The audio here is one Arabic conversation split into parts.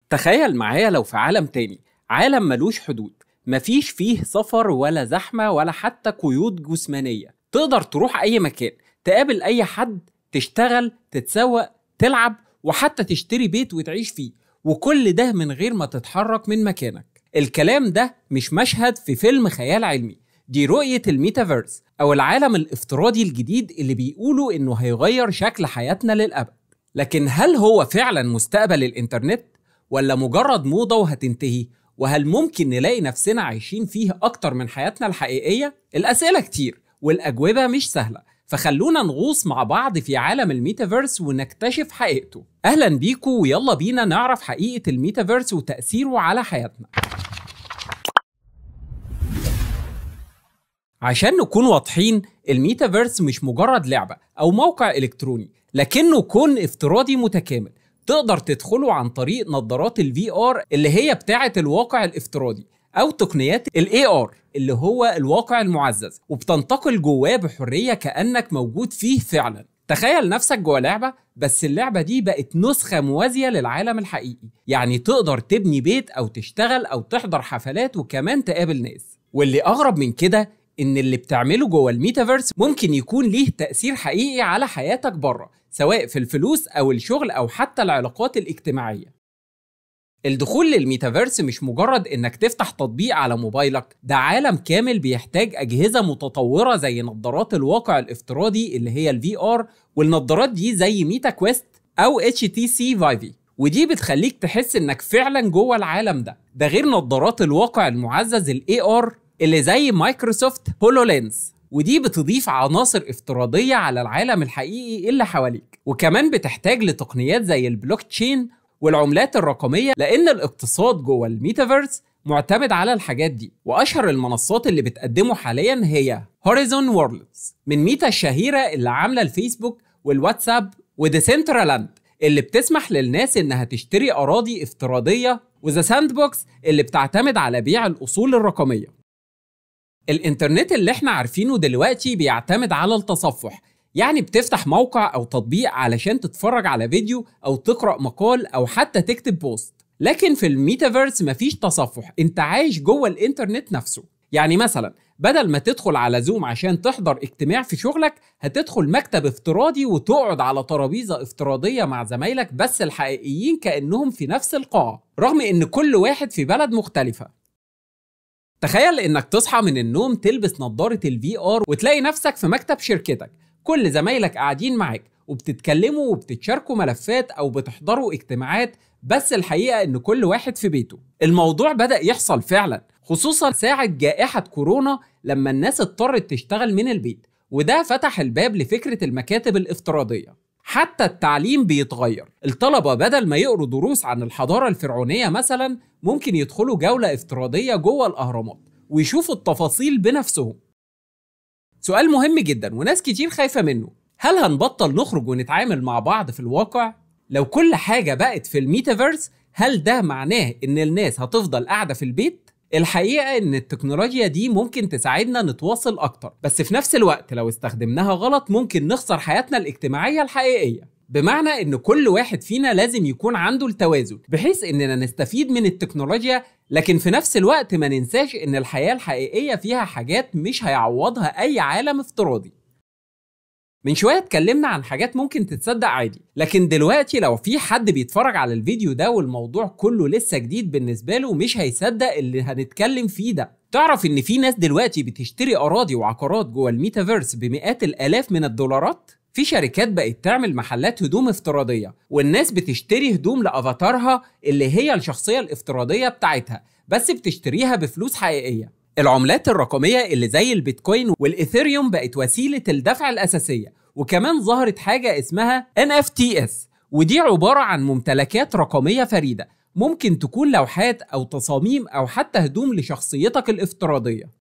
تخيل معايا لو في عالم تاني، عالم ملوش حدود، مفيش فيه سفر ولا زحمة ولا حتى قيود جسمانية. تقدر تروح أي مكان، تقابل أي حد، تشتغل، تتسوق، تلعب، وحتى تشتري بيت وتعيش فيه، وكل ده من غير ما تتحرك من مكانك. الكلام ده مش مشهد في فيلم خيال علمي، دي رؤية الميتافيرس أو العالم الافتراضي الجديد اللي بيقولوا إنه هيغير شكل حياتنا للأبد. لكن هل هو فعلا مستقبل الإنترنت؟ ولا مجرد موضة وهتنتهي؟ وهل ممكن نلاقي نفسنا عايشين فيه أكتر من حياتنا الحقيقية؟ الأسئلة كتير والأجوبة مش سهلة، فخلونا نغوص مع بعض في عالم الميتافيرس ونكتشف حقيقته. أهلا بيكم ويلا بينا نعرف حقيقة الميتافيرس وتأثيره على حياتنا. عشان نكون واضحين، الميتافيرس مش مجرد لعبة أو موقع إلكتروني، لكنه كون افتراضي متكامل تقدر تدخله عن طريق نظارات VR اللي هي بتاعة الواقع الافتراضي، أو تقنيات AR اللي هو الواقع المعزز، وبتنتقل جواه بحرية كأنك موجود فيه فعلا. تخيل نفسك جوه لعبة، بس اللعبة دي بقت نسخة موازية للعالم الحقيقي، يعني تقدر تبني بيت أو تشتغل أو تحضر حفلات وكمان تقابل ناس. واللي أغرب من كده إن اللي بتعمله جوه الميتافيرس ممكن يكون ليه تأثير حقيقي على حياتك بره، سواء في الفلوس أو الشغل أو حتى العلاقات الاجتماعية. الدخول للميتافيرس مش مجرد إنك تفتح تطبيق على موبايلك، ده عالم كامل بيحتاج أجهزة متطورة زي نظارات الواقع الافتراضي اللي هي VR، والنظارات دي زي ميتا كويست أو HTC Vive، ودي بتخليك تحس إنك فعلا جوه العالم ده غير نظارات الواقع المعزز AR اللي زي مايكروسوفت هولولينز، ودي بتضيف عناصر افتراضية على العالم الحقيقي اللي حواليك. وكمان بتحتاج لتقنيات زي البلوك تشين والعملات الرقمية، لأن الاقتصاد جوه الميتافيرس معتمد على الحاجات دي. وأشهر المنصات اللي بتقدمه حاليا هي هوريزون وورلدز من ميتا الشهيرة اللي عاملة الفيسبوك والواتساب، وديسنترالاند اللي بتسمح للناس إنها تشتري أراضي افتراضية، وذا ساند بوكس اللي بتعتمد على بيع الأصول الرقمية. الإنترنت اللي احنا عارفينه دلوقتي بيعتمد على التصفح، يعني بتفتح موقع أو تطبيق علشان تتفرج على فيديو أو تقرأ مقال أو حتى تكتب بوست. لكن في الميتافيرس مفيش تصفح، انت عايش جوه الإنترنت نفسه. يعني مثلا بدل ما تدخل على زوم عشان تحضر اجتماع في شغلك، هتدخل مكتب افتراضي وتقعد على ترابيزة افتراضية مع زمايلك بس الحقيقيين كأنهم في نفس القاعة، رغم ان كل واحد في بلد مختلفة. تخيل انك تصحى من النوم تلبس نظارة VR وتلاقي نفسك في مكتب شركتك، كل زمايلك قاعدين معاك وبتتكلموا وبتتشاركوا ملفات او بتحضروا اجتماعات، بس الحقيقة ان كل واحد في بيته. الموضوع بدأ يحصل فعلا، خصوصا ساعة جائحة كورونا لما الناس اضطرت تشتغل من البيت، وده فتح الباب لفكرة المكاتب الافتراضية. حتى التعليم بيتغير، الطلبة بدل ما يقروا دروس عن الحضارة الفرعونية مثلا، ممكن يدخلوا جولة افتراضية جوه الأهرامات ويشوفوا التفاصيل بنفسهم. سؤال مهم جدا وناس كتير خايفة منه، هل هنبطل نخرج ونتعامل مع بعض في الواقع؟ لو كل حاجة بقت في الميتافيرس، هل ده معناه إن الناس هتفضل قاعدة في البيت؟ الحقيقة إن التكنولوجيا دي ممكن تساعدنا نتواصل أكتر، بس في نفس الوقت لو استخدمناها غلط ممكن نخسر حياتنا الاجتماعية الحقيقية. بمعنى إن كل واحد فينا لازم يكون عنده التوازن، بحيث إننا نستفيد من التكنولوجيا، لكن في نفس الوقت ما ننساش إن الحياة الحقيقية فيها حاجات مش هيعوضها أي عالم افتراضي. من شوية اتكلمنا عن حاجات ممكن تتصدق عادي، لكن دلوقتي لو في حد بيتفرج على الفيديو ده والموضوع كله لسه جديد بالنسبة له، مش هيصدق اللي هنتكلم فيه ده. تعرف ان في ناس دلوقتي بتشتري اراضي وعقارات جوه الميتافيرس بمئات الالاف من الدولارات؟ في شركات بقت تعمل محلات هدوم افتراضية، والناس بتشتري هدوم لأفاتارها اللي هي الشخصية الافتراضية بتاعتها، بس بتشتريها بفلوس حقيقية. العملات الرقمية اللي زي البيتكوين والإيثيريوم بقت وسيلة الدفع الأساسية، وكمان ظهرت حاجة اسمها NFTs، ودي عبارة عن ممتلكات رقمية فريدة، ممكن تكون لوحات أو تصاميم أو حتى هدوم لشخصيتك الافتراضية.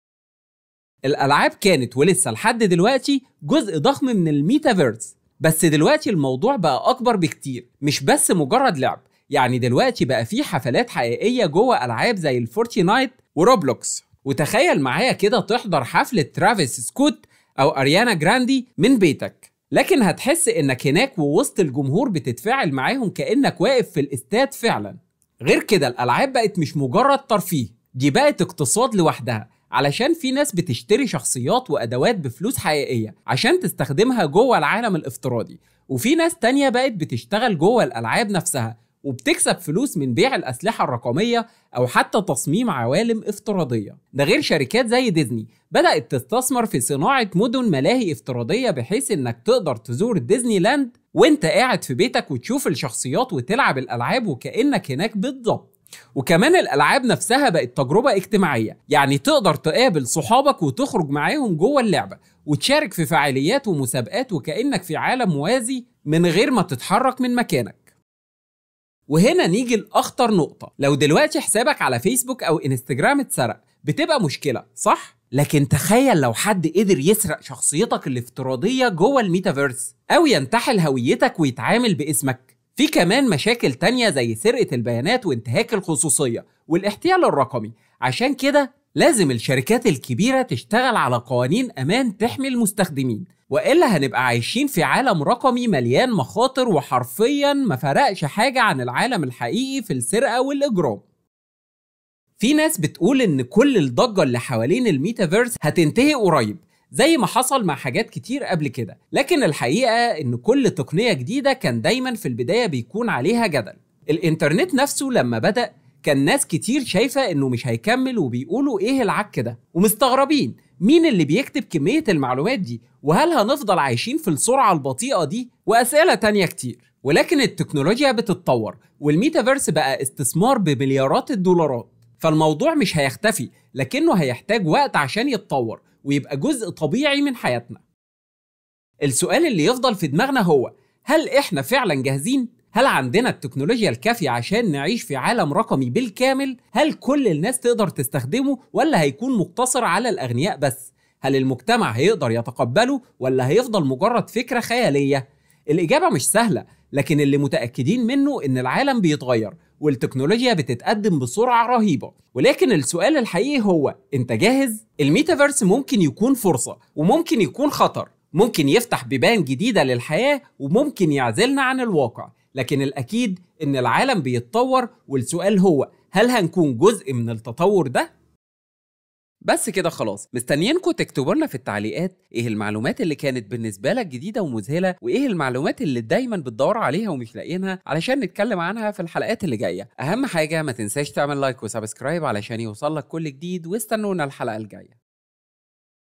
الألعاب كانت ولسه لحد دلوقتي جزء ضخم من الميتافيرس، بس دلوقتي الموضوع بقى أكبر بكتير، مش بس مجرد لعب. يعني دلوقتي بقى في حفلات حقيقية جوه ألعاب زي الفورتنايت وروبلوكس. وتخيل معايا كده تحضر حفلة ترافيس سكوت أو أريانا جراندي من بيتك، لكن هتحس إنك هناك ووسط الجمهور بتتفاعل معاهم كأنك واقف في الاستاد فعلا. غير كده الألعاب بقت مش مجرد ترفيه، دي بقت اقتصاد لوحدها، علشان في ناس بتشتري شخصيات وأدوات بفلوس حقيقية عشان تستخدمها جوه العالم الافتراضي، وفي ناس تانية بقت بتشتغل جوه الألعاب نفسها وبتكسب فلوس من بيع الأسلحة الرقمية أو حتى تصميم عوالم افتراضية. ده غير شركات زي ديزني بدأت تستثمر في صناعة مدن ملاهي افتراضية، بحيث إنك تقدر تزور ديزني لاند وإنت قاعد في بيتك وتشوف الشخصيات وتلعب الألعاب وكأنك هناك بالضبط. وكمان الألعاب نفسها بقت تجربة اجتماعية، يعني تقدر تقابل صحابك وتخرج معاهم جوه اللعبة وتشارك في فعاليات ومسابقات وكأنك في عالم موازي من غير ما تتحرك من مكانك. وهنا نيجي لأخطر نقطة، لو دلوقتي حسابك على فيسبوك أو إنستجرام اتسرق بتبقى مشكلة، صح؟ لكن تخيل لو حد قدر يسرق شخصيتك الافتراضية جوه الميتافيرس أو ينتحل هويتك ويتعامل باسمك. في كمان مشاكل تانية زي سرقة البيانات وانتهاك الخصوصية والاحتيال الرقمي، عشان كده لازم الشركات الكبيرة تشتغل على قوانين أمان تحمي المستخدمين، وإلا هنبقى عايشين في عالم رقمي مليان مخاطر وحرفياً ما فرقش حاجة عن العالم الحقيقي في السرقة والإجرام. في ناس بتقول إن كل الضجة اللي حوالين الميتافيرس هتنتهي قريب زي ما حصل مع حاجات كتير قبل كده، لكن الحقيقة إن كل تقنية جديدة كان دايماً في البداية بيكون عليها جدل. الإنترنت نفسه لما بدأ كان ناس كتير شايفة إنه مش هيكمل وبيقولوا إيه العك ده، ومستغربين مين اللي بيكتب كمية المعلومات دي، وهل هنفضل عايشين في السرعة البطيئة دي، وأسئلة تانية كتير. ولكن التكنولوجيا بتتطور والميتافيرس بقى استثمار بمليارات الدولارات، فالموضوع مش هيختفي، لكنه هيحتاج وقت عشان يتطور ويبقى جزء طبيعي من حياتنا. السؤال اللي يفضل في دماغنا هو: هل إحنا فعلا جاهزين؟ هل عندنا التكنولوجيا الكافية عشان نعيش في عالم رقمي بالكامل؟ هل كل الناس تقدر تستخدمه ولا هيكون مقتصر على الأغنياء بس؟ هل المجتمع هيقدر يتقبله ولا هيفضل مجرد فكرة خيالية؟ الإجابة مش سهلة، لكن اللي متأكدين منه إن العالم بيتغير والتكنولوجيا بتتقدم بسرعة رهيبة. ولكن السؤال الحقيقي هو: أنت جاهز؟ الميتافيرس ممكن يكون فرصة وممكن يكون خطر، ممكن يفتح بيبان جديدة للحياة وممكن يعزلنا عن الواقع، لكن الأكيد إن العالم بيتطور، والسؤال هو: هل هنكون جزء من التطور ده؟ بس كده خلاص، مستنيينكم تكتبوا لنا في التعليقات ايه المعلومات اللي كانت بالنسبة لك جديدة ومذهلة، وايه المعلومات اللي دايما بتدوروا عليها ومش لاقيينها علشان نتكلم عنها في الحلقات اللي جاية. أهم حاجة ما تنساش تعمل لايك وسبسكرايب علشان يوصلك كل جديد، واستنونا الحلقة الجاية.